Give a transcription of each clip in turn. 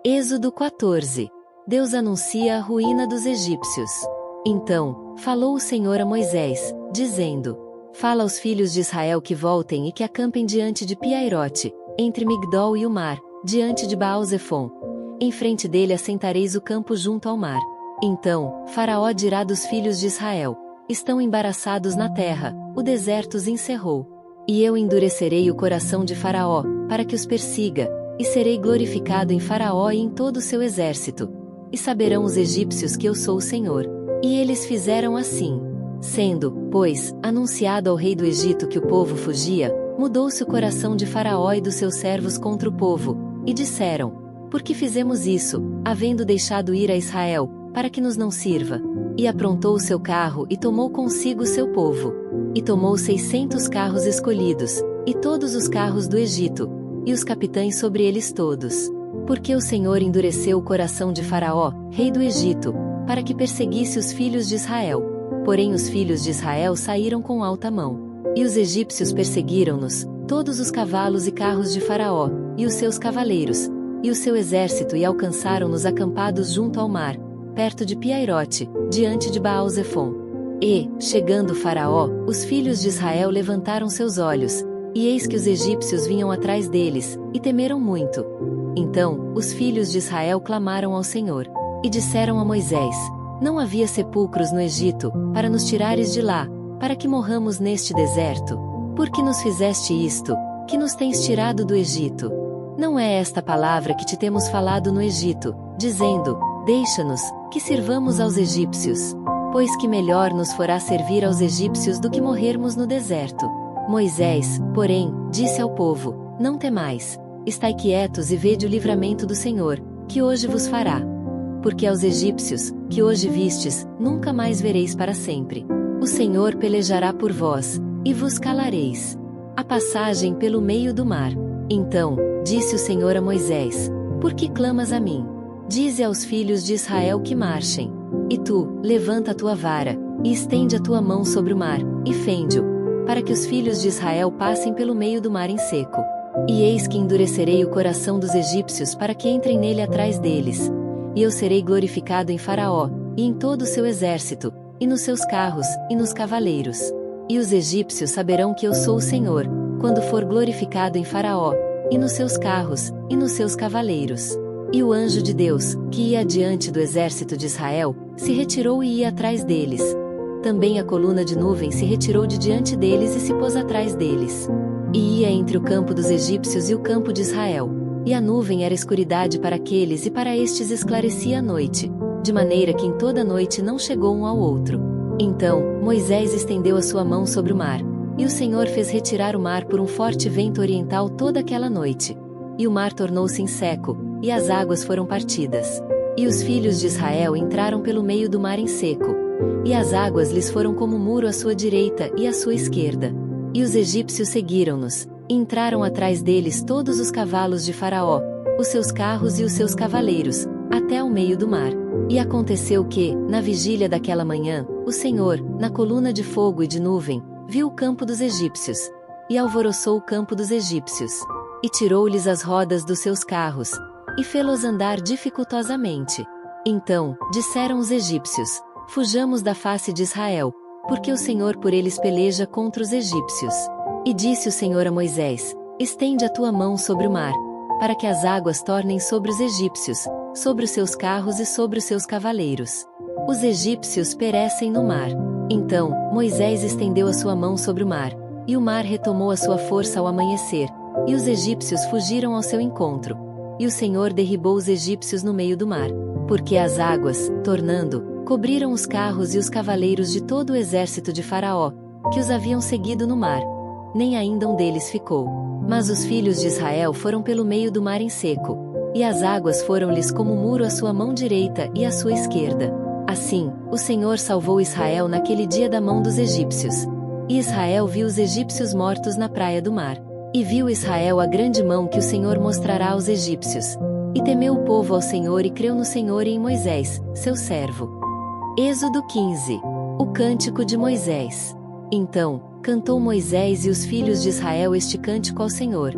Êxodo 14. Deus anuncia a ruína dos egípcios. Então, falou o Senhor a Moisés, dizendo: Fala aos filhos de Israel que voltem e que acampem diante de Piairote, entre Migdol e o mar, diante de Baal-Zefon. Em frente dele assentareis o campo junto ao mar. Então, Faraó dirá dos filhos de Israel: Estão embaraçados na terra, o deserto os encerrou. E eu endurecerei o coração de Faraó, para que os persiga, e serei glorificado em Faraó e em todo o seu exército. E saberão os egípcios que eu sou o Senhor. E eles fizeram assim. Sendo, pois, anunciado ao rei do Egito que o povo fugia, mudou-se o coração de Faraó e dos seus servos contra o povo, e disseram: Por que fizemos isso, havendo deixado ir a Israel, para que nos não sirva? E aprontou o seu carro e tomou consigo o seu povo. E tomou 600 carros escolhidos, e todos os carros do Egito, e os capitães sobre eles todos. Porque o Senhor endureceu o coração de Faraó, rei do Egito, para que perseguisse os filhos de Israel. Porém os filhos de Israel saíram com alta mão. E os egípcios perseguiram-nos, todos os cavalos e carros de Faraó, e os seus cavaleiros, e o seu exército, e alcançaram-nos acampados junto ao mar, perto de Piairote, diante de Baal-Zefon. E, chegando Faraó, os filhos de Israel levantaram seus olhos, e eis que os egípcios vinham atrás deles, e temeram muito. Então, os filhos de Israel clamaram ao Senhor, e disseram a Moisés: Não havia sepulcros no Egito, para nos tirares de lá, para que morramos neste deserto? Por que nos fizeste isto, que nos tens tirado do Egito? Não é esta palavra que te temos falado no Egito, dizendo: Deixa-nos, que sirvamos aos egípcios? Pois que melhor nos fará servir aos egípcios do que morrermos no deserto. Moisés, porém, disse ao povo: Não temais, estai quietos e vede o livramento do Senhor, que hoje vos fará. Porque aos egípcios, que hoje vistes, nunca mais vereis para sempre. O Senhor pelejará por vós, e vos calareis. A passagem pelo meio do mar. Então, disse o Senhor a Moisés: Por que clamas a mim? Dize aos filhos de Israel que marchem. E tu, levanta a tua vara, e estende a tua mão sobre o mar, e fende-o, para que os filhos de Israel passem pelo meio do mar em seco. E eis que endurecerei o coração dos egípcios para que entrem nele atrás deles. E eu serei glorificado em Faraó, e em todo o seu exército, e nos seus carros, e nos cavaleiros. E os egípcios saberão que eu sou o Senhor, quando for glorificado em Faraó, e nos seus carros, e nos seus cavaleiros. E o anjo de Deus, que ia adiante do exército de Israel, se retirou e ia atrás deles. Também a coluna de nuvem se retirou de diante deles e se pôs atrás deles. E ia entre o campo dos egípcios e o campo de Israel. E a nuvem era escuridade para aqueles e para estes esclarecia a noite, de maneira que em toda a noite não chegou um ao outro. Então, Moisés estendeu a sua mão sobre o mar, e o Senhor fez retirar o mar por um forte vento oriental toda aquela noite. E o mar tornou-se em seco, e as águas foram partidas. E os filhos de Israel entraram pelo meio do mar em seco. E as águas lhes foram como muro à sua direita e à sua esquerda. E os egípcios seguiram-nos, e entraram atrás deles todos os cavalos de Faraó, os seus carros e os seus cavaleiros, até ao meio do mar. E aconteceu que, na vigília daquela manhã, o Senhor, na coluna de fogo e de nuvem, viu o campo dos egípcios, e alvoroçou o campo dos egípcios, e tirou-lhes as rodas dos seus carros, e fê-los andar dificultosamente. Então, disseram os egípcios: Fujamos da face de Israel, porque o Senhor por eles peleja contra os egípcios. E disse o Senhor a Moisés: Estende a tua mão sobre o mar, para que as águas tornem sobre os egípcios, sobre os seus carros e sobre os seus cavaleiros. Os egípcios perecem no mar. Então, Moisés estendeu a sua mão sobre o mar, e o mar retomou a sua força ao amanhecer, e os egípcios fugiram ao seu encontro. E o Senhor derribou os egípcios no meio do mar, porque as águas, tornando, cobriram os carros e os cavaleiros de todo o exército de Faraó, que os haviam seguido no mar. Nem ainda um deles ficou. Mas os filhos de Israel foram pelo meio do mar em seco, e as águas foram-lhes como muro à sua mão direita e à sua esquerda. Assim, o Senhor salvou Israel naquele dia da mão dos egípcios. E Israel viu os egípcios mortos na praia do mar. E viu Israel a grande mão que o Senhor mostrará aos egípcios. E temeu o povo ao Senhor e creu no Senhor e em Moisés, seu servo. Êxodo 15. O cântico de Moisés. Então, cantou Moisés e os filhos de Israel este cântico ao Senhor.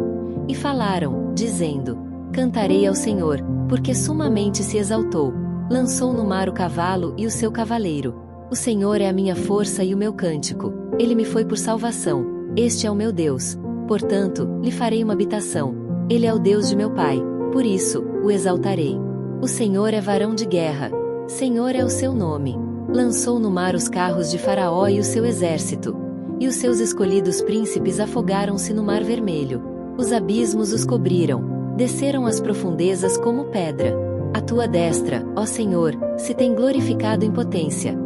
E falaram, dizendo: Cantarei ao Senhor, porque sumamente se exaltou. Lançou no mar o cavalo e o seu cavaleiro. O Senhor é a minha força e o meu cântico. Ele me foi por salvação. Este é o meu Deus. Portanto, lhe farei uma habitação. Ele é o Deus de meu pai. Por isso, o exaltarei. O Senhor é varão de guerra. Senhor é o seu nome. Lançou no mar os carros de Faraó e o seu exército. E os seus escolhidos príncipes afogaram-se no mar vermelho. Os abismos os cobriram. Desceram às profundezas como pedra. A tua destra, ó Senhor, se tem glorificado em potência.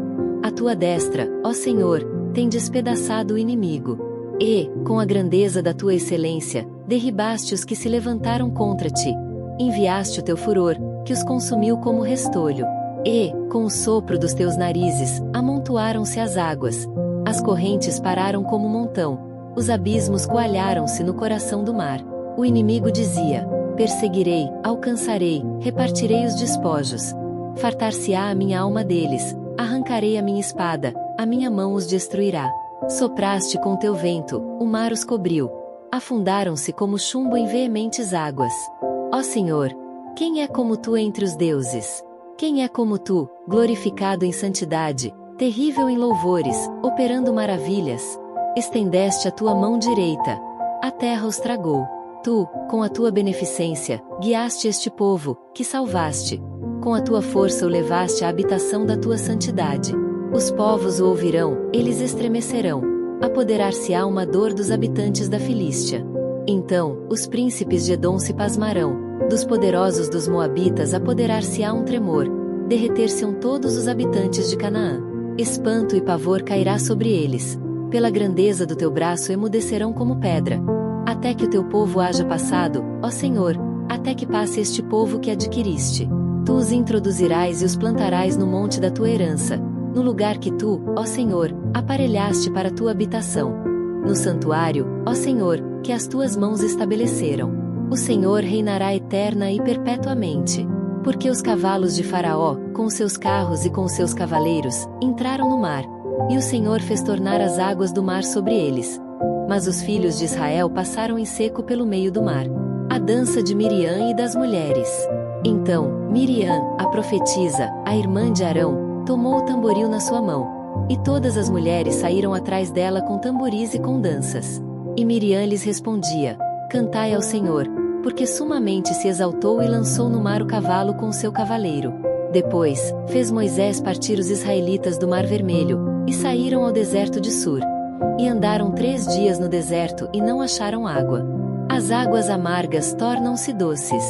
A tua destra, ó Senhor, tem despedaçado o inimigo. E, com a grandeza da tua excelência, derribaste os que se levantaram contra ti. Enviaste o teu furor, que os consumiu como restolho. E, com o sopro dos teus narizes, amontoaram-se as águas. As correntes pararam como montão. Os abismos coalharam-se no coração do mar. O inimigo dizia: perseguirei, alcançarei, repartirei os despojos. Fartar-se-á a minha alma deles, arrancarei a minha espada, a minha mão os destruirá. Sopraste com teu vento, o mar os cobriu. Afundaram-se como chumbo em veementes águas. Ó Senhor, quem é como tu entre os deuses? Quem é como tu, glorificado em santidade, terrível em louvores, operando maravilhas? Estendeste a tua mão direita. A terra os tragou. Tu, com a tua beneficência, guiaste este povo, que salvaste. Com a tua força o levaste à habitação da tua santidade. Os povos o ouvirão, eles estremecerão. Apoderar-se-á uma dor dos habitantes da Filístia. Então, os príncipes de Edom se pasmarão. Dos poderosos dos Moabitas apoderar-se-á um tremor. Derreter-se-ão todos os habitantes de Canaã. Espanto e pavor cairá sobre eles. Pela grandeza do teu braço emudecerão como pedra. Até que o teu povo haja passado, ó Senhor, até que passe este povo que adquiriste. Tu os introduzirás e os plantarás no monte da tua herança, no lugar que tu, ó Senhor, aparelhaste para a tua habitação. No santuário, ó Senhor, que as tuas mãos estabeleceram. O Senhor reinará eterna e perpetuamente. Porque os cavalos de Faraó, com seus carros e com seus cavaleiros, entraram no mar. E o Senhor fez tornar as águas do mar sobre eles. Mas os filhos de Israel passaram em seco pelo meio do mar. A dança de Miriam e das mulheres. Então, Miriam, a profetisa, a irmã de Arão, tomou o tamboril na sua mão. E todas as mulheres saíram atrás dela com tamboris e com danças. E Miriam lhes respondia: cantai ao Senhor, porque sumamente se exaltou e lançou no mar o cavalo com seu cavaleiro. Depois, fez Moisés partir os israelitas do Mar Vermelho, e saíram ao deserto de Sur. E andaram 3 dias no deserto e não acharam água. As águas amargas tornam-se doces.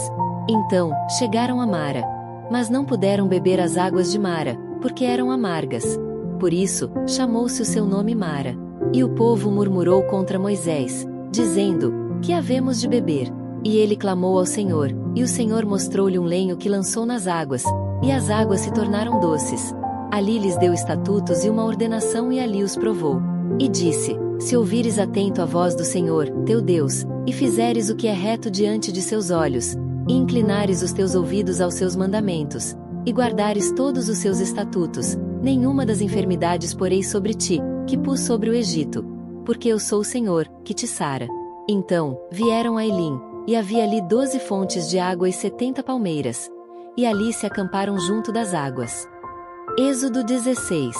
Então, chegaram a Mara. Mas não puderam beber as águas de Mara, porque eram amargas. Por isso, chamou-se o seu nome Mara. E o povo murmurou contra Moisés, dizendo: que havemos de beber? E ele clamou ao Senhor, e o Senhor mostrou-lhe um lenho que lançou nas águas, e as águas se tornaram doces. Ali lhes deu estatutos e uma ordenação e ali os provou. E disse: se ouvires atento a voz do Senhor, teu Deus, e fizeres o que é reto diante de seus olhos, e inclinares os teus ouvidos aos seus mandamentos, e guardares todos os seus estatutos, nenhuma das enfermidades porei sobre ti, que pus sobre o Egito, porque eu sou o Senhor, que te sara. Então, vieram a Elim, e havia ali 12 fontes de água e 70 palmeiras, e ali se acamparam junto das águas. Êxodo 16.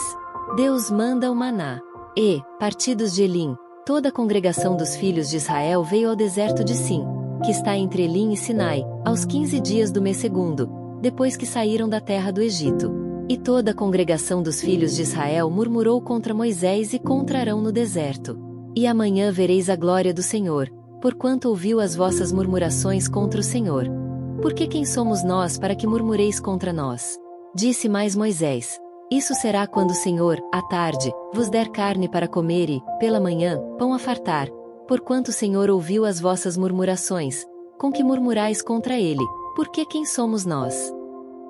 Deus manda o maná. E, partidos de Elim, toda a congregação dos filhos de Israel veio ao deserto de Sim, que está entre Elim e Sinai, aos 15 dias do mês segundo, depois que saíram da terra do Egito. E toda a congregação dos filhos de Israel murmurou contra Moisés e contra Arão no deserto. E amanhã vereis a glória do Senhor, porquanto ouviu as vossas murmurações contra o Senhor. Porque quem somos nós para que murmureis contra nós? Disse mais Moisés: isso será quando o Senhor, à tarde, vos der carne para comer e, pela manhã, pão a fartar, porquanto o Senhor ouviu as vossas murmurações, com que murmurais contra ele, porque quem somos nós?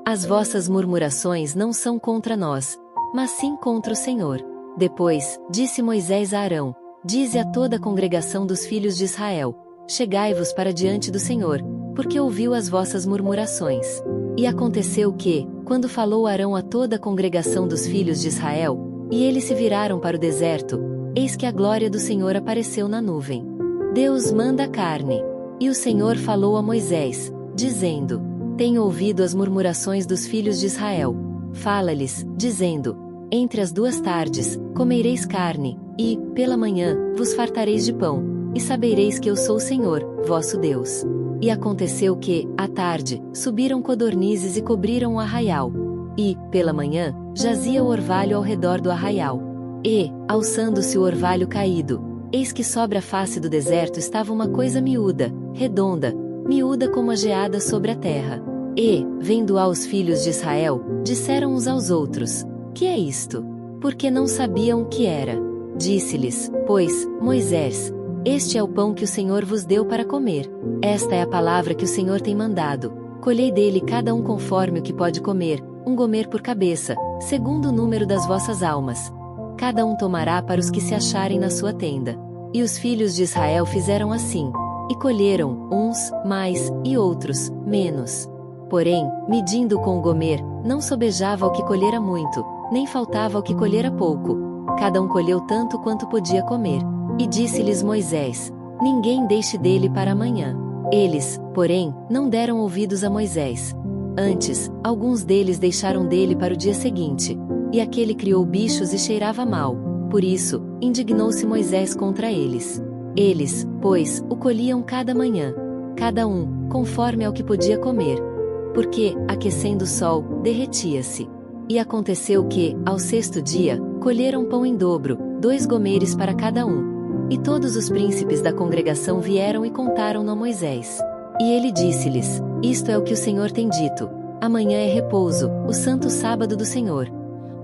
As vossas murmurações não são contra nós, mas sim contra o Senhor. Depois, disse Moisés a Arão: dize a toda a congregação dos filhos de Israel: chegai-vos para diante do Senhor, porque ouviu as vossas murmurações. E aconteceu que, quando falou Arão a toda a congregação dos filhos de Israel, e eles se viraram para o deserto, eis que a glória do Senhor apareceu na nuvem. Deus manda a carne. E o Senhor falou a Moisés, dizendo: Tenho ouvido as murmurações dos filhos de Israel. Fala-lhes, dizendo: entre as 2 tardes, comereis carne, e, pela manhã, vos fartareis de pão, e sabereis que eu sou o Senhor, vosso Deus. E aconteceu que, à tarde, subiram codornizes e cobriram o arraial. E, pela manhã, jazia o orvalho ao redor do arraial. E, alçando-se o orvalho caído, eis que sobre a face do deserto estava uma coisa miúda, redonda, miúda como a geada sobre a terra. E, vendo-a os filhos de Israel, disseram uns aos outros: que é isto? Porque não sabiam o que era. Disse-lhes, pois, Moisés: este é o pão que o Senhor vos deu para comer. Esta é a palavra que o Senhor tem mandado. Colhei dele cada um conforme o que pode comer, um gomer por cabeça, segundo o número das vossas almas. Cada um tomará para os que se acharem na sua tenda. E os filhos de Israel fizeram assim, e colheram, uns, mais, e outros, menos. Porém, medindo com o gomer, não sobejava ao que colhera muito, nem faltava ao que colhera pouco. Cada um colheu tanto quanto podia comer. E disse-lhes Moisés: ninguém deixe dele para amanhã. Eles, porém, não deram ouvidos a Moisés. Antes, alguns deles deixaram dele para o dia seguinte. E aquele criou bichos e cheirava mal. Por isso, indignou-se Moisés contra eles. Eles, pois, o colhiam cada manhã, cada um, conforme ao que podia comer. Porque, aquecendo o sol, derretia-se. E aconteceu que, ao 6º dia, colheram pão em dobro, 2 gomeres para cada um. E todos os príncipes da congregação vieram e contaram-no a Moisés. E ele disse-lhes: isto é o que o Senhor tem dito: amanhã é repouso, o santo sábado do Senhor.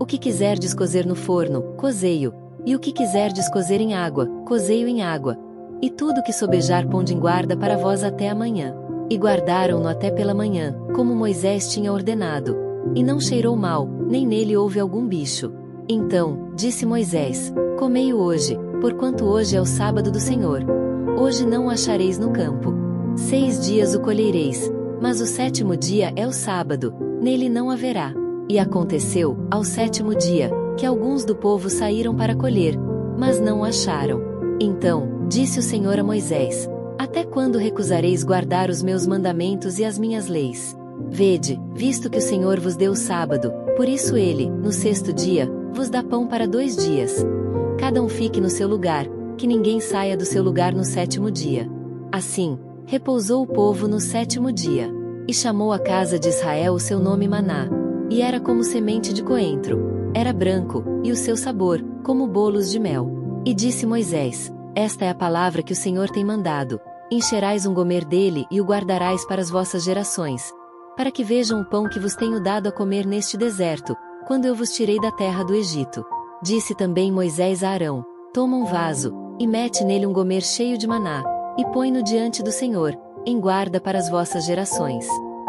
O que quiserdes cozer no forno, cozei-o, e o que quiserdes cozer em água, cozei-o em água. E tudo que sobejar ponde em guarda para vós até amanhã. E guardaram-no até pela manhã, como Moisés tinha ordenado. E não cheirou mal, nem nele houve algum bicho. Então, disse Moisés: comei-o hoje, porquanto hoje é o sábado do Senhor. Hoje não o achareis no campo. 6 dias o colhereis, mas o 7º dia é o sábado, nele não haverá. E aconteceu, ao 7º dia, que alguns do povo saíram para colher, mas não o acharam. Então, disse o Senhor a Moisés: até quando recusareis guardar os meus mandamentos e as minhas leis? Vede, visto que o Senhor vos deu o sábado, por isso ele, no 6º dia, vos dá pão para 2 dias. Cada um fique no seu lugar, que ninguém saia do seu lugar no 7º dia. Assim, repousou o povo no 7º dia. E chamou a casa de Israel o seu nome Maná. E era como semente de coentro. Era branco, e o seu sabor, como bolos de mel. E disse Moisés: esta é a palavra que o Senhor tem mandado. Encherás um gomer dele e o guardarás para as vossas gerações, para que vejam o pão que vos tenho dado a comer neste deserto, quando eu vos tirei da terra do Egito. Disse também Moisés a Arão: toma um vaso, e mete nele um gomer cheio de maná, e põe-no diante do Senhor, em guarda para as vossas gerações.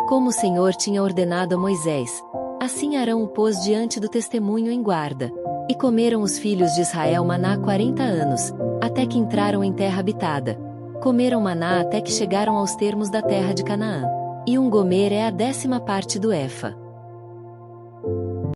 Como o Senhor tinha ordenado a Moisés, assim Arão o pôs diante do testemunho em guarda. E comeram os filhos de Israel maná 40 anos, até que entraram em terra habitada. Comeram maná até que chegaram aos termos da terra de Canaã. E um gomer é a 10ª parte do efa.